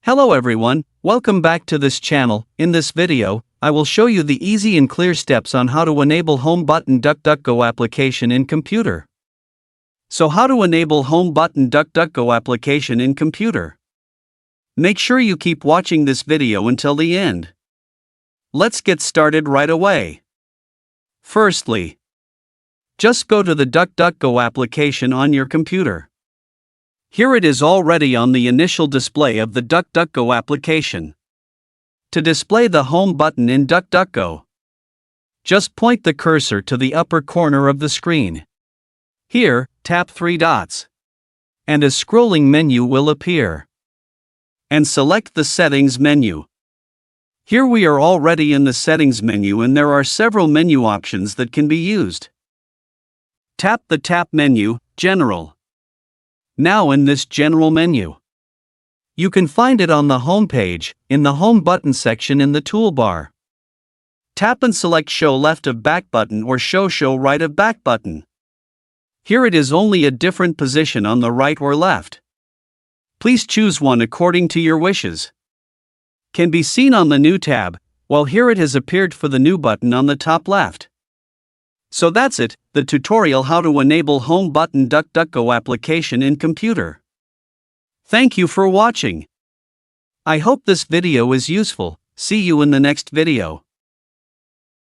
Hello everyone, welcome back to this channel. In this video, I will show you the easy and clear steps on how to enable home button Duckduckgo application in computer. So how to enable home button Duckduckgo application in computer? Make sure you keep watching this video until the end. Let's get started right away. Firstly, just go to the Duckduckgo application on your computer. Here it is already on the initial display of the Duckduckgo application. To display the home button in Duckduckgo, just point the cursor to the upper corner of the screen. Here, tap three dots, and a scrolling menu will appear. And select the Settings menu. Here we are already in the Settings menu and there are several menu options that can be used. Tap the Tap menu, General. Now in this General menu, you can find it on the home page, in the Home button section in the toolbar. Tap and select Show Left of Back button or Show Right of Back button. Here it is only a different position on the right or left. Please choose one according to your wishes. Can be seen on the New tab, while here it has appeared for the New button on the top left. So that's it, the tutorial how to enable home button Duckduckgo application in computer. Thank you for watching. I hope this video is useful. See you in the next video.